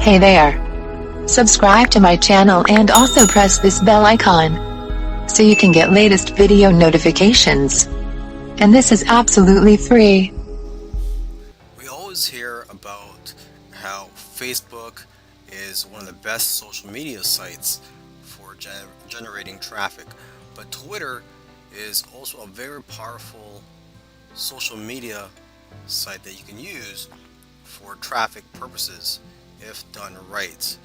Hey there. Subscribe to my channel and also press this bell icon so you can get latest video notifications. And this is absolutely free. We always hear about how Facebook is one of the best social media sites for generating traffic, but Twitter is also a very powerful social media site that you can use for traffic purposes if done right.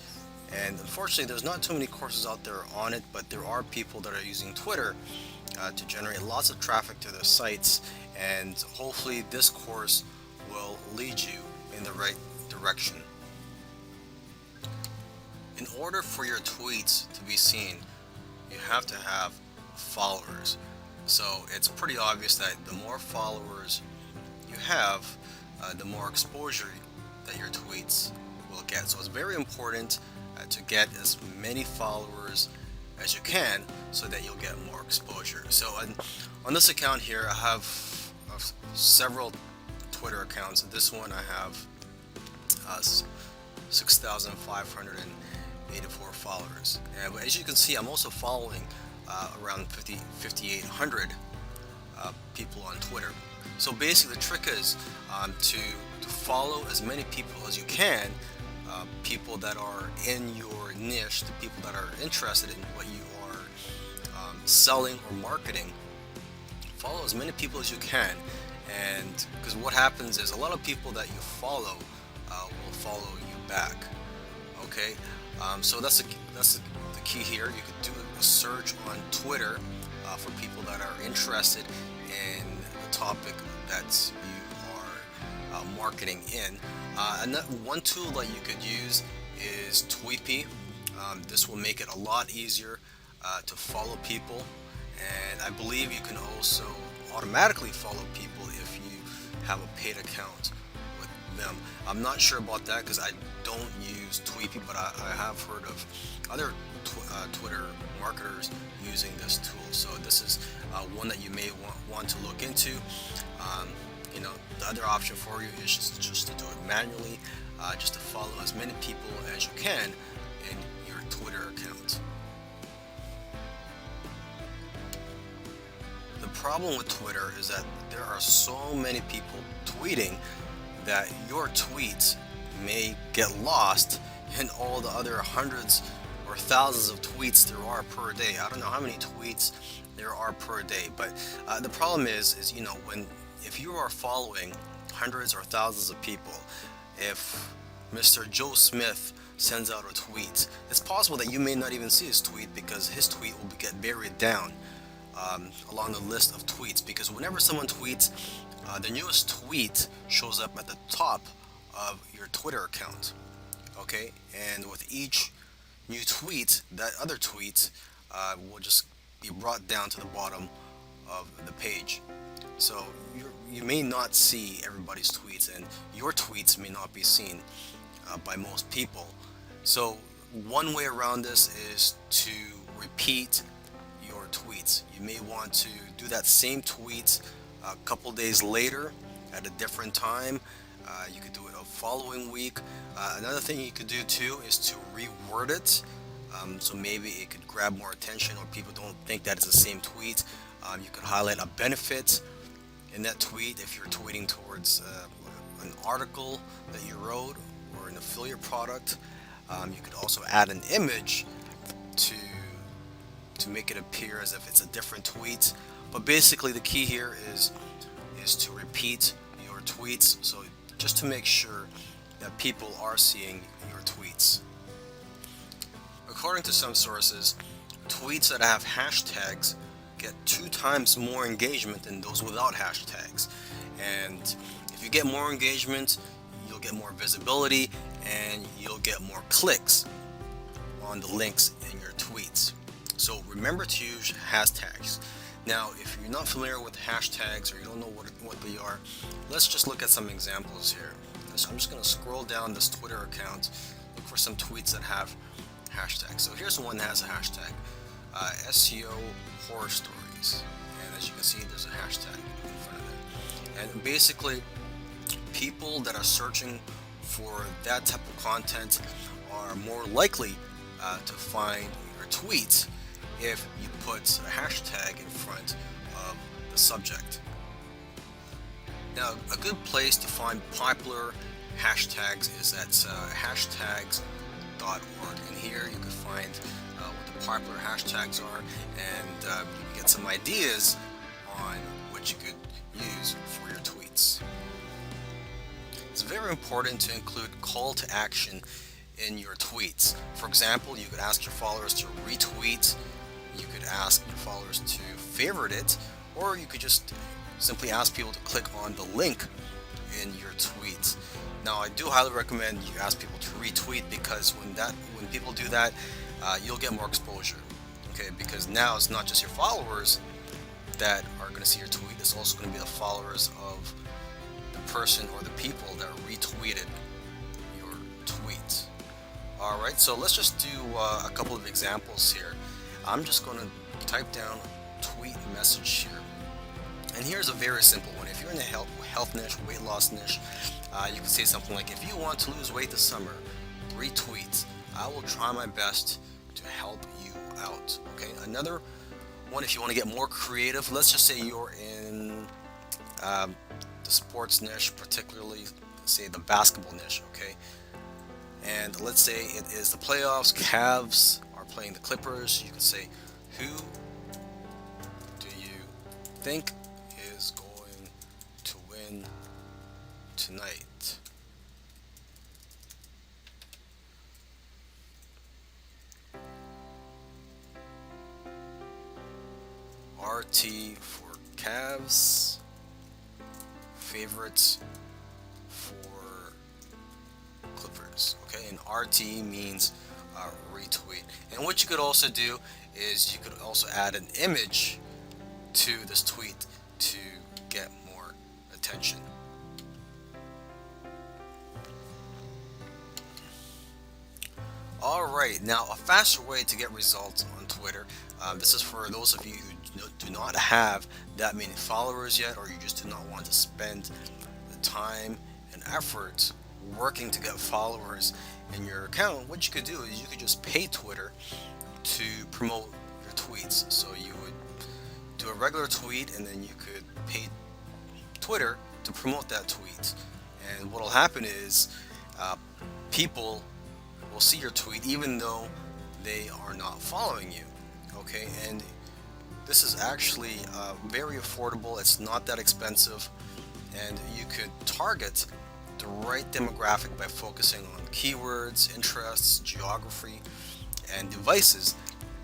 And unfortunately, there's not too many courses out there on it, but there are people that are using Twitter to generate lots of traffic to their sites, and hopefully this course will lead you in the right direction. In order for your tweets to be seen, you have to have followers. So it's pretty obvious that the more followers you have, the more exposure that your tweets will get. So it's very important to get as many followers as you can so that you'll get more exposure. So on this account here, I have several Twitter accounts. This one I have 6,584 followers. And as you can see, I'm also following around 5,800 people on Twitter. So basically the trick is to follow as many people as you can, people that are in your niche, the people that are interested in what you are selling or marketing. Follow as many people as you can, and because what happens is a lot of people that you follow will follow you back. Okay, so that's the key here. You could do a search on Twitter for people that are interested in the topic that you are marketing in. And one tool that you could use is Tweepy. This will make it a lot easier to follow people, and I believe you can also automatically follow people if you have a paid account with them. I'm not sure about that because I don't use Tweepy, but I have heard of other Twitter marketers using this tool. So this is one that you may want to look into. The other option for you is just to do it manually, just to follow as many people as you can in your Twitter account. The problem with Twitter is that there are so many people tweeting that your tweets may get lost in all the other hundreds or thousands of tweets there are per day. I don't know how many tweets there are per day, but the problem is if you are following hundreds or thousands of people, if Mr. Joe Smith sends out a tweet, it's possible that you may not even see his tweet because his tweet will get buried down along the list of tweets, because whenever someone tweets, the newest tweet shows up at the top of your Twitter account. Okay, and with each new tweet, that other tweet will just be brought down to the bottom of the page. So you may not see everybody's tweets, and your tweets may not be seen by most people. So one way around this is to repeat your tweets. You may want to do that same tweet a couple days later at a different time. You could do it a following week. Another thing you could do too is to reword it. So maybe it could grab more attention, or people don't think that it's the same tweet. You could highlight a benefit in that tweet if you're tweeting towards an article that you wrote or an affiliate product. You could also add an image to make it appear as if it's a different tweet. But basically the key here is to repeat your tweets, so just to make sure that people are seeing your tweets. According to some sources, tweets that have hashtags get 2 times more engagement than those without hashtags. And if you get more engagement, you'll get more visibility and you'll get more clicks on the links in your tweets. So remember to use hashtags. Now, if you're not familiar with hashtags, or you don't know what they are, let's just look at some examples here. So I'm just going to scroll down this Twitter account, look for some tweets that have hashtags. So here's one that has a hashtag. SEO horror stories, and as you can see, there's a hashtag in front of it. And basically, people that are searching for that type of content are more likely to find your tweets if you put a hashtag in front of the subject. Now, a good place to find popular hashtags is at hashtags.org, and here you can find what the popular hashtags are, and you can get some ideas on what you could use for your tweets. It's very important to include call to action in your tweets. For example, you could ask your followers to retweet, you could ask your followers to favorite it, or you could just simply ask people to click on the link in your tweets. Now, I do highly recommend you ask people to retweet, because when people do that, you'll get more exposure. Okay, because now it's not just your followers that are going to see your tweet, it's also going to be the followers of the person or the people that retweeted your tweet. Alright, so let's just do a couple of examples here. I'm just going to type down tweet message here. And here's a very simple one. If you're in the health niche, weight loss niche, you can say something like, if you want to lose weight this summer, retweet. I will try my best to help you out. Okay, another one, if you want to get more creative, let's just say you're in the sports niche, particularly say the basketball niche, okay? And let's say it is the playoffs, Cavs are playing the Clippers. You can say, who do you think is going to win tonight? RT for Cavs, favorites for Clippers. Okay, and RT means retweet. And what you could also do is you could also add an image to this tweet to get more attention. Alright, now a faster way to get results on Twitter. This is for those of you who do not have that many followers yet, or you just do not want to spend the time and effort working to get followers in your account. What you could do is you could just pay Twitter to promote your tweets. So you would do a regular tweet, and then you could pay Twitter to promote that tweet. And what will happen is people will see your tweet even though they are not following you. Okay, and this is actually very affordable. It's not that expensive, and you could target the right demographic by focusing on keywords, interests, geography, and devices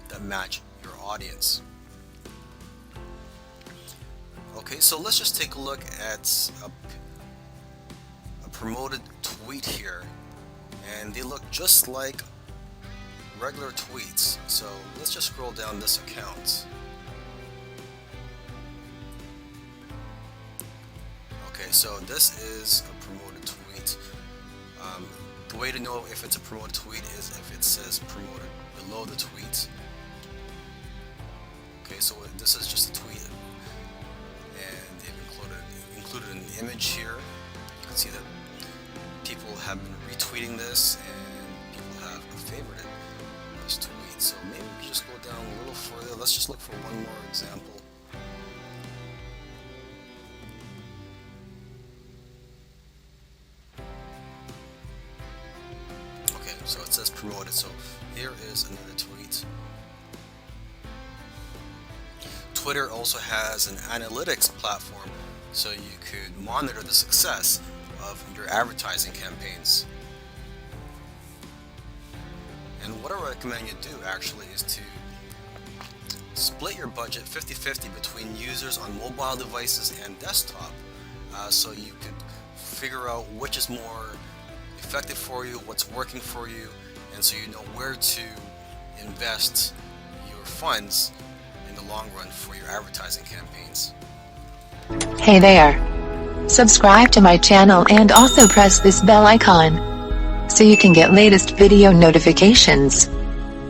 that match your audience. Okay, so let's just take a look at a promoted tweet here, and they look just like regular tweets. So let's just scroll down this account. Okay, so this is a promoted tweet. The way to know if it's a promoted tweet is if it says promoted below the tweet. Okay, so this is just a tweet, and they've included an image here. You can see that people have been retweeting this, and people have favorited this tweet. So maybe we can just go down a little further. Let's just look for one more example. Okay, so it says promoted. So here is another tweet. Twitter also has an analytics platform, so you could monitor the success of your advertising campaigns. And what I recommend you do actually is to split your budget 50-50 between users on mobile devices and desktop, so you could figure out which is more effective for you, what's working for you, and so you know where to invest your funds in the long run for your advertising campaigns. Hey there. Subscribe to my channel and also press this bell icon so you can get latest video notifications.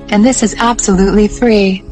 And this is absolutely free.